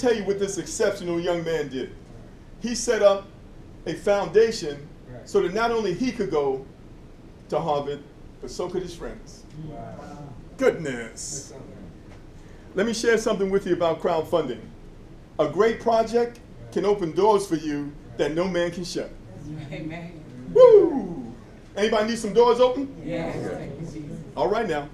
tell you what this exceptional young man did. He set up a foundation so that not only he could go to Harvard, but so could his friends. Wow. Goodness. Let me share something with you about crowdfunding. A great project can open doors for you that no man can shut. Amen. Woo! Anybody need some doors open? Yes. All right now.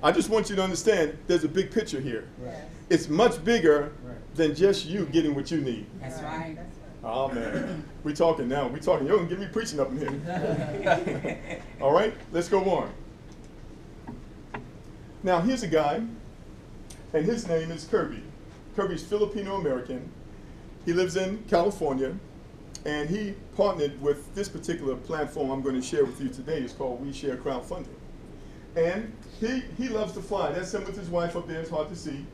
I just want you to understand there's a big picture here. Right. It's much bigger Right. than just you getting what you need. That's right. Oh man, we're talking now. We're talking. You're gonna get me preaching up in here. All right, let's go on. Now here's a guy, and his name is Kirby. Kirby's Filipino American. He lives in California, and he partnered with this particular platform I'm going to share with you today. It's called We Share Crowdfunding. And he loves to fly. That's him with his wife up there. It's hard to see.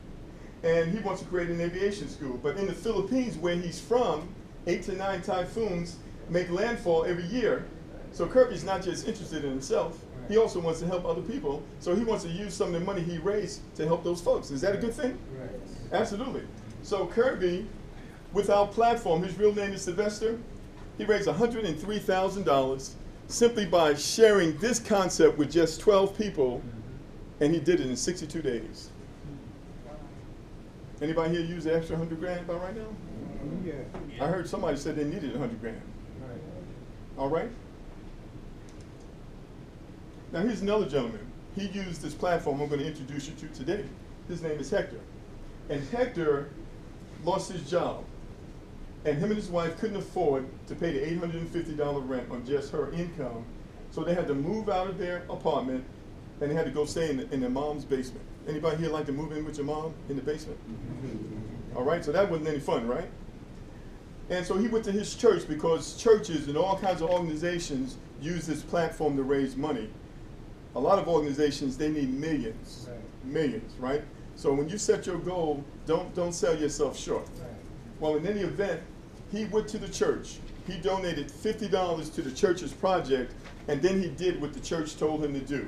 And he wants to create an aviation school. But in the Philippines, where he's from, 8 to 9 typhoons make landfall every year. So Kirby's not just interested in himself. He also wants to help other people. So he wants to use some of the money he raised to help those folks. Is that a good thing? Right. Absolutely. So Kirby, with our platform, his real name is Sylvester, he raised $103,000 simply by sharing this concept with just 12 people, and he did it in 62 days. Anybody here use the extra 100 grand by right now? Yeah. I heard somebody said they needed 100 grand. Right. All right? Now here's another gentleman. He used this platform I'm going to introduce you to today. His name is Hector. And Hector lost his job. And him and his wife couldn't afford to pay the $850 rent on just her income. So they had to move out of their apartment, and they had to go stay in their mom's basement. Anybody here like to move in with your mom in the basement? All right, so that wasn't any fun, right? And so he went to his church because churches and all kinds of organizations use this platform to raise money. A lot of organizations, they need millions, Right. millions, right? So when you set your goal, don't sell yourself short. Right. Well, in any event, he went to the church. He donated $50 to the church's project, and then he did what the church told him to do.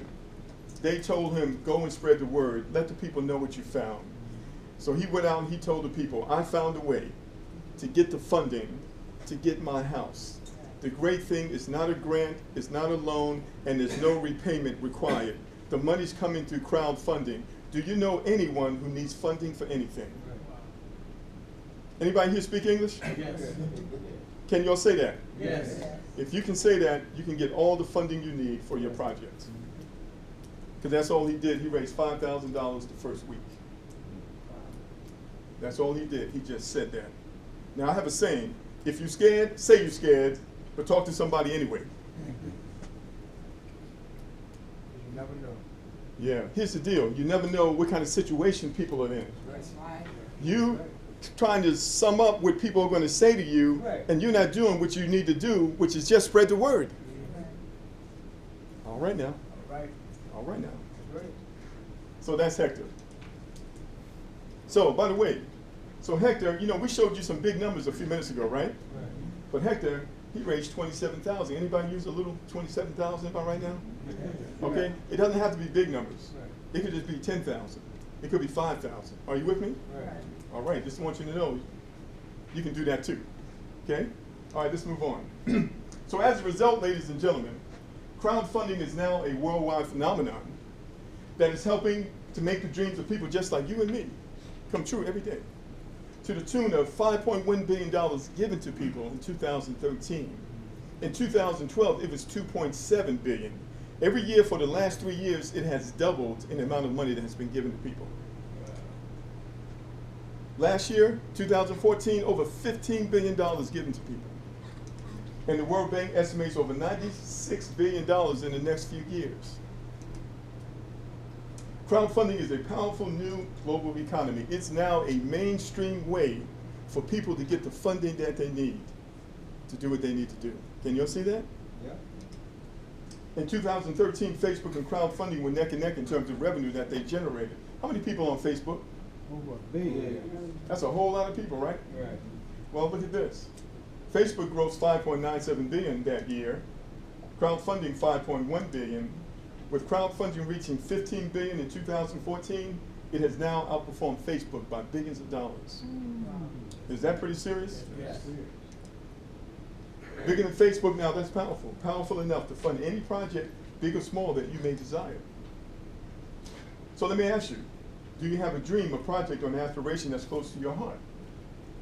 They told him, go and spread the word. Let the people know what you found. So he went out and he told the people, I found a way to get the funding to get my house. The great thing is not a grant, it's not a loan, and there's no repayment required. The money's coming through crowdfunding. Do you know anyone who needs funding for anything? Anybody here speak English? Yes. Can y'all say that? Yes. If you can say that, you can get all the funding you need for your project. Because that's all he did. He raised $5,000 the first week. That's all he did. He just said that. Now I have a saying, if you're scared, say you're scared, but talk to somebody anyway. You never know. Yeah, here's the deal. You never know what kind of situation people are in. That's right. You trying to sum up what people are going to say to you, Right. and you're not doing what you need to do, which is just spread the word. All right now. All right. All right now. That's right. So that's Hector. So, by the way, so Hector, you know, we showed you some big numbers a few minutes ago, right? Right. But Hector, he raised $27,000. Anybody use a little $27,000 about right now? Okay? It doesn't have to be big numbers. Right. It could just be 10,000. It could be 5,000. Are you with me? Right. All right, just want you to know you can do that too. Okay? All right, let's move on. So as a result, ladies and gentlemen, crowdfunding is now a worldwide phenomenon that is helping to make the dreams of people just like you and me come true every day. To the tune of $5.1 billion given to people in 2013. In 2012, it was $2.7 billion. Every year for the last 3 years, it has doubled in the amount of money that has been given to people. Last year, 2014, over $15 billion given to people. And the World Bank estimates over $96 billion in the next few years. Crowdfunding is a powerful new global economy. It's now a mainstream way for people to get the funding that they need to do what they need to do. Can you all see that? Yeah. In 2013, Facebook and crowdfunding were neck and neck in terms of revenue that they generated. How many people on Facebook? Over a billion. That's a whole lot of people, right? Right. Well, look at this. Facebook grossed $5.97 billion that year, crowdfunding $5.1 billion. With crowdfunding reaching $15 billion in 2014, it has now outperformed Facebook by billions of dollars. Is that pretty serious? Yes. Bigger than Facebook now, that's powerful. Powerful enough to fund any project, big or small, that you may desire. So let me ask you, do you have a dream, a project, or an aspiration that's close to your heart?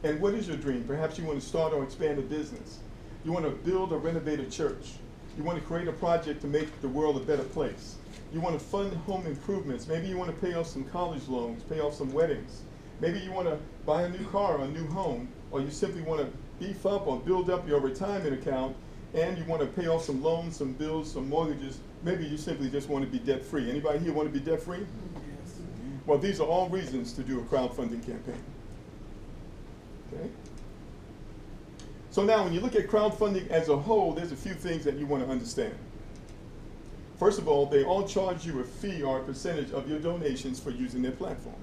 And what is your dream? Perhaps you want to start or expand a business. You want to build or renovate a church. You want to create a project to make the world a better place. You want to fund home improvements. Maybe you want to pay off some college loans, pay off some weddings. Maybe you want to buy a new car or a new home, or you simply want to beef up or build up your retirement account, and you want to pay off some loans, some bills, some mortgages. Maybe you simply just want to be debt-free. Anybody here want to be debt-free? Yes. Well, these are all reasons to do a crowdfunding campaign. Okay? So now, when you look at crowdfunding as a whole, there's a few things that you want to understand. First of all, they all charge you a fee or a percentage of your donations for using their platform.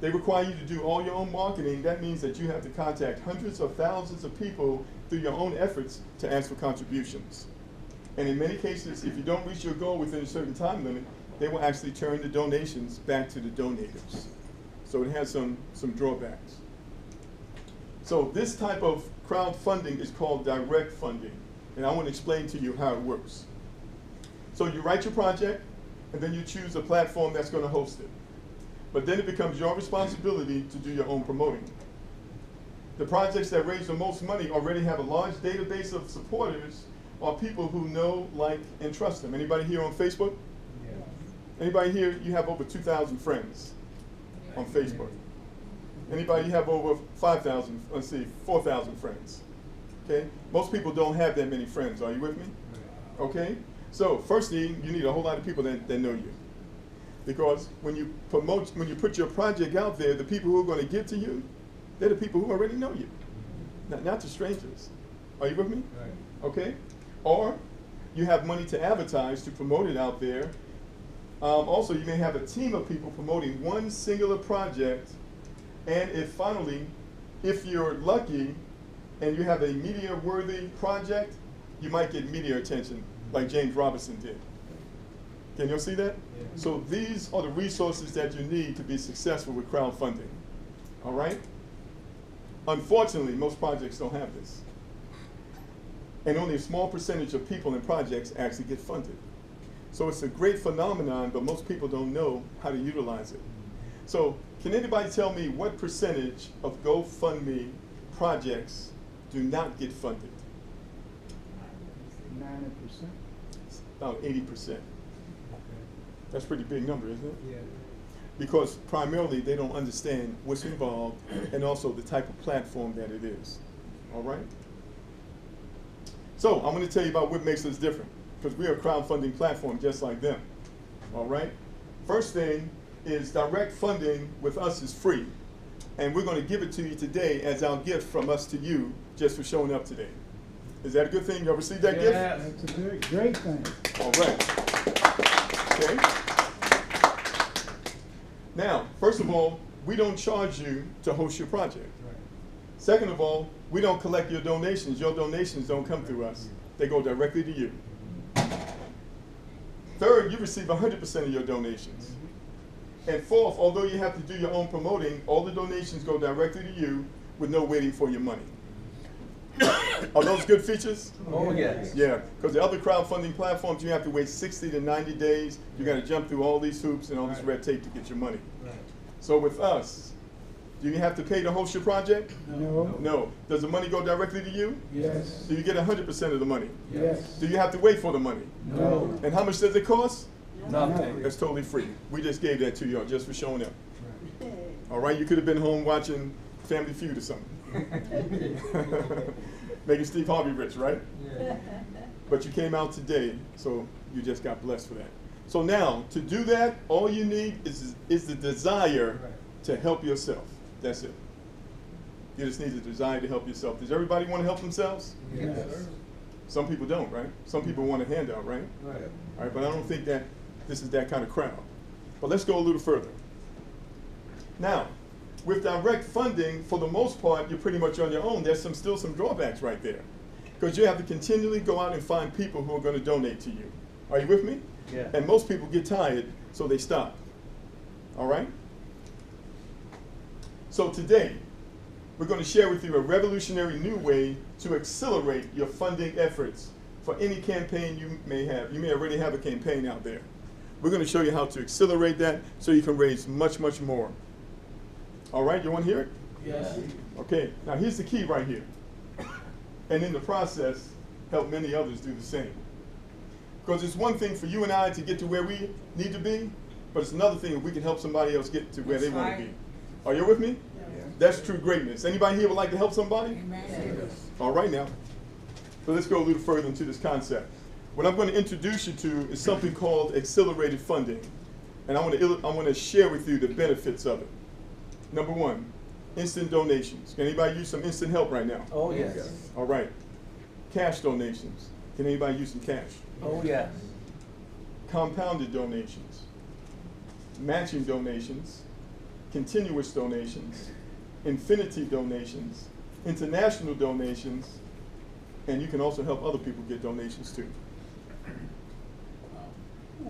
They require you to do all your own marketing. That means that you have to contact hundreds of thousands of people through your own efforts to ask for contributions. And in many cases, if you don't reach your goal within a certain time limit, they will actually turn the donations back to the donators. So it has some drawbacks. So this type of crowdfunding is called direct funding. And I want to explain to you how it works. So you write your project, and then you choose a platform that's going to host it. But then it becomes your responsibility to do your own promoting. The projects that raise the most money already have a large database of supporters or people who know, like, and trust them. Anybody here on Facebook? Yeah. Anybody here, you have over 2,000 friends on Facebook? Anybody you have over 5,000, let's see, 4,000 friends? Okay? Most people don't have that many friends. Are you with me? Okay? So firstly, you need a whole lot of people that know you. Because when you put your project out there, the people who are going to give to you, they're the people who already know you, not the strangers. Are you with me? Right. Okay? Or you have money to advertise to promote it out there. Also, you may have a team of people promoting one singular project, and if you're lucky and you have a media-worthy project, you might get media attention, like James Robinson did. Can you see that? Yeah. So these are the resources that you need to be successful with crowdfunding. All right? Unfortunately, most projects don't have this. And only a small percentage of people and projects actually get funded. So it's a great phenomenon, but most people don't know how to utilize it. So can anybody tell me what percentage of GoFundMe projects do not get funded? 90%. About 80%. That's a pretty big number, isn't it? Yeah. Because primarily they don't understand what's involved and also the type of platform that it is. All right? So I'm going to tell you about what makes us different, because we're a crowdfunding platform just like them. All right? First thing is direct funding with us is free. And we're going to give it to you today as our gift from us to you just for showing up today. Is that a good thing? Y'all received that gift? That's a great thing. All right. Okay. Now, first of all, we don't charge you to host your project. Right. Second of all, we don't collect your donations. Your donations don't come through us. They go directly to you. Third, you receive 100% of your donations. And fourth, although you have to do your own promoting, all the donations go directly to you with no waiting for your money. Are those good features? Oh, yes. Yeah, because the other crowdfunding platforms, you have to wait 60 to 90 days. You got to jump through all these hoops and all this red tape to get your money. Right. So with us, do you have to pay to host your project? No. No. Does the money go directly to you? Yes. Do you get 100% of the money? Yes. Do you have to wait for the money? No. And how much does it cost? Nothing. It's totally free. We just gave that to y'all just for showing up. Right. All right, you could have been home watching Family Feud or something. Making Steve Harvey rich, right? Yeah. But you came out today, so you just got blessed for that. So now, to do that, all you need is the desire to help yourself. That's it. You just need the desire to help yourself. Does everybody want to help themselves? Yes. Some people don't, right? Some people want a handout, right? Right. All right, but I don't think that this is that kind of crowd. But let's go a little further. Now, with direct funding, for the most part, you're pretty much on your own. There's still some drawbacks right there. Because you have to continually go out and find people who are going to donate to you. Are you with me? Yeah. And most people get tired, so they stop. All right? So today, we're going to share with you a revolutionary new way to accelerate your funding efforts for any campaign you may have. You may already have a campaign out there. We're going to show you how to accelerate that so you can raise much, much more. All right, you want to hear it? Yes. Okay, now here's the key right here. And in the process, help many others do the same. Because it's one thing for you and I to get to where we need to be, but it's another thing if we can help somebody else get to where they want to be. Are you with me? Yeah. That's true greatness. Anybody here would like to help somebody? Amen. All right now. So let's go a little further into this concept. What I'm going to introduce you to is something called accelerated funding. And I want to share with you the benefits of it. Number one, instant donations. Can anybody use some instant help right now? Oh, yes. All right. Cash donations. Can anybody use some cash? Oh, yes. Compounded donations. Matching donations. Continuous donations. Infinity donations. International donations. And you can also help other people get donations too.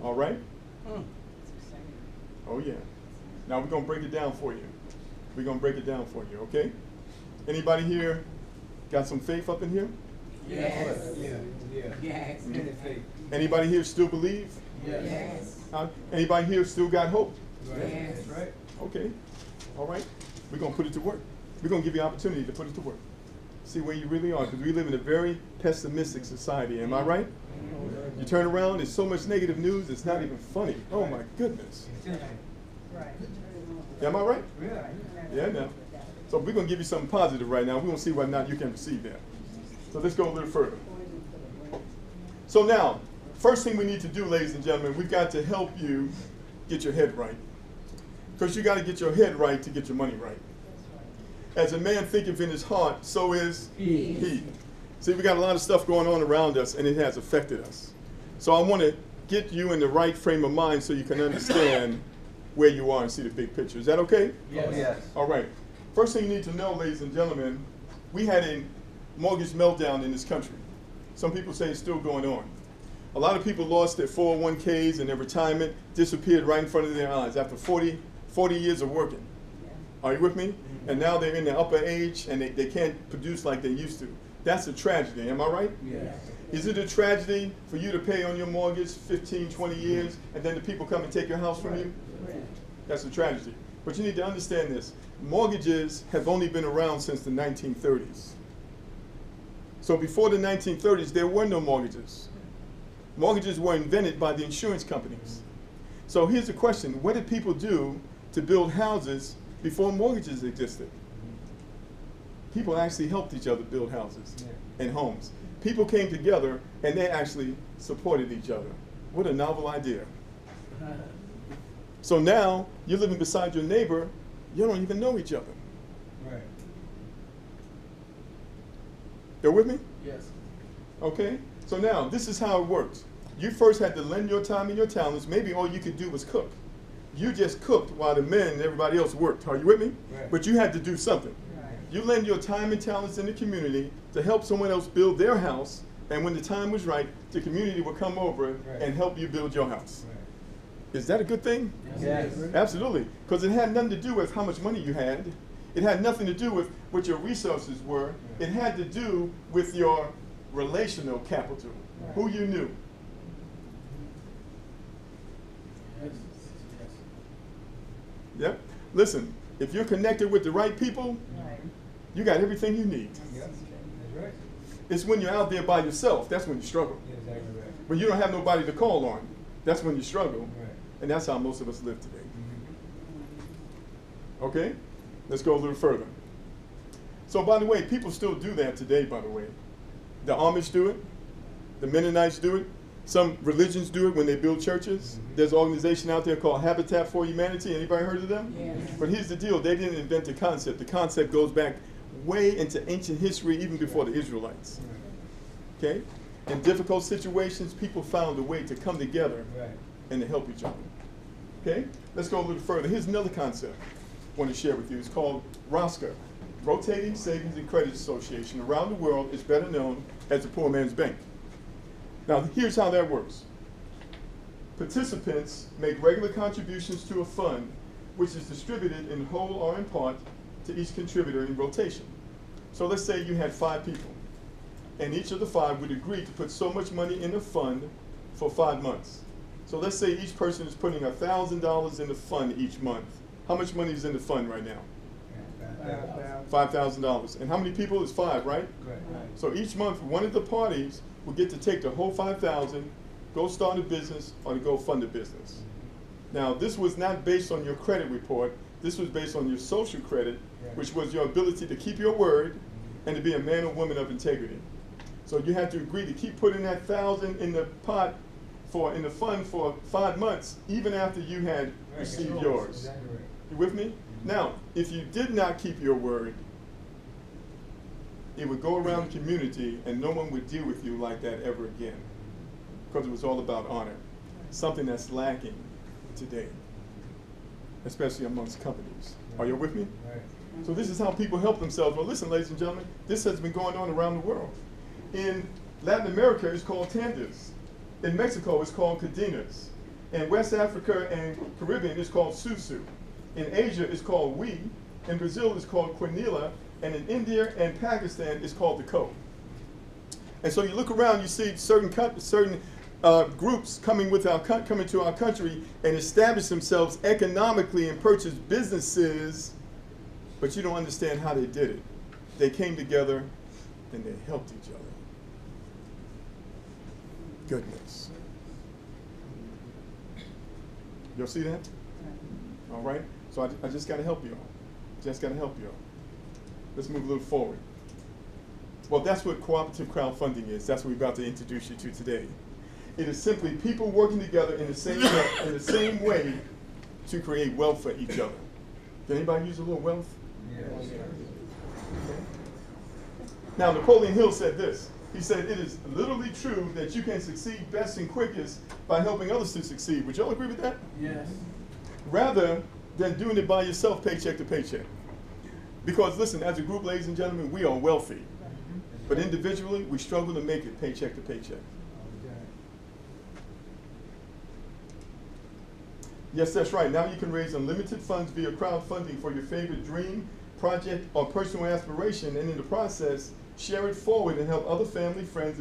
All right? Oh yeah. Now we're going to break it down for you. We're going to break it down for you, okay? Anybody here got some faith up in here? Yes. Yeah. Yes. Anybody here still believe? Yes. Anybody here still got hope? Yes. That's right. Okay. All right. We're going to put it to work. We're going to give you an opportunity to put it to work. See where you really are, because we live in a very pessimistic society. Am I right? You turn around, there's so much negative news, it's not even funny. Oh my goodness. Right. Am I right? Yeah. Yeah, now. So we're going to give you something positive right now. We're going to see whether or not you can receive that. So let's go a little further. So now, first thing we need to do, ladies and gentlemen, we've got to help you get your head right. Because you got to get your head right to get your money right. As a man thinketh in his heart, so is he. See, we got a lot of stuff going on around us, and it has affected us. So I want to get you in the right frame of mind so you can understand where you are and see the big picture. Is that okay? Yes. Oh, yes. All right. First thing you need to know, ladies and gentlemen, we had a mortgage meltdown in this country. Some people say it's still going on. A lot of people lost their 401ks and their retirement disappeared right in front of their eyes after 40 years of working. Are you with me? And now they're in their upper age and they can't produce like they used to. That's a tragedy, am I right? Yes. Is it a tragedy for you to pay on your mortgage 15, 20 years and then the people come and take your house from you? That's a tragedy. But you need to understand this. Mortgages have only been around since the 1930s. So before the 1930s, there were no mortgages. Mortgages were invented by the insurance companies. So here's the question. What did people do to build houses before mortgages existed? People actually helped each other build houses and homes. People came together and they actually supported each other. What a novel idea. So now you're living beside your neighbor, you don't even know each other. Right. You're with me? Yes. Okay? So now this is how it works. You first had to lend your time and your talents. Maybe all you could do was cook. You just cooked while the men and everybody else worked. Are you with me? Right. But you had to do something. You lend your time and talents in the community to help someone else build their house, and when the time was right, the community will come over and help you build your house. Right. Is that a good thing? Yes. Absolutely. Because it had nothing to do with how much money you had. It had nothing to do with what your resources were. It had to do with your relational capital, who you knew. Yes. Yep. Listen, if you're connected with the right people, you got everything you need. Yep. That's right. It's when you're out there by yourself, that's when you struggle. Exactly right. When you don't have nobody to call on, that's when you struggle. Right. And that's how most of us live today. Okay? Let's go a little further. So by the way, people still do that today, by the way. The Amish do it. The Mennonites do it. Some religions do it when they build churches. There's an organization out there called Habitat for Humanity. Anybody heard of them? Yes. But here's the deal. They didn't invent the concept. The concept goes back way into ancient history, even before the Israelites. Okay? In difficult situations, people found a way to come together and to help each other. Okay? Let's go a little further. Here's another concept I want to share with you. It's called ROSCA, Rotating Savings and Credit Association. Around the world, it's better known as the Poor Man's Bank. Now, here's how that works. Participants make regular contributions to a fund which is distributed in whole or in part to each contributor in rotation. So let's say you had 5 people, and each of the 5 would agree to put so much money in the fund for 5 months. So let's say each person is putting $1,000 in the fund each month. How much money is in the fund right now? $5,000. And how many people is 5, right? Right. So each month, one of the parties will get to take the whole $5,000, go start a business, or to go fund a business. Now, this was not based on your credit report. This was based on your social credit, which was your ability to keep your word and to be a man or woman of integrity. So you had to agree to keep putting that $1,000 in the pot in the fund for 5 months, even after you had received yours. Exactly right. You with me? Now, if you did not keep your word, it would go around the community and no one would deal with you like that ever again, because it was all about honor, something that's lacking today, especially amongst companies. Are you with me? Right. So this is how people help themselves. Well, listen, ladies and gentlemen, this has been going on around the world. In Latin America, it's called tandas. In Mexico, it's called cadenas. In West Africa and Caribbean, it's called susu. In Asia, it's called we. In Brazil, it's called quinila. And in India and Pakistan, it's called the ko. And so you look around, you see certain groups coming to our country and establish themselves economically and purchase businesses, but you don't understand how they did it. They came together and they helped each other. Goodness. You'll see that? All right? So I just got to help you all. Just got to help you all. Let's move a little forward. Well, that's what cooperative crowdfunding is. That's what we're about to introduce you to today. It is simply people working together in the same way to create wealth for each other. Can anybody use a little wealth? Yes. Okay. Now, Napoleon Hill said this. He said, it is literally true that you can succeed best and quickest by helping others to succeed. Would y'all agree with that? Yes. Rather than doing it by yourself, paycheck to paycheck. Because listen, as a group, ladies and gentlemen, we are wealthy. But individually, we struggle to make it paycheck to paycheck. Yes, that's right. Now you can raise unlimited funds via crowdfunding for your favorite dream, project, or personal aspiration, and in the process, share it forward and help other family, friends,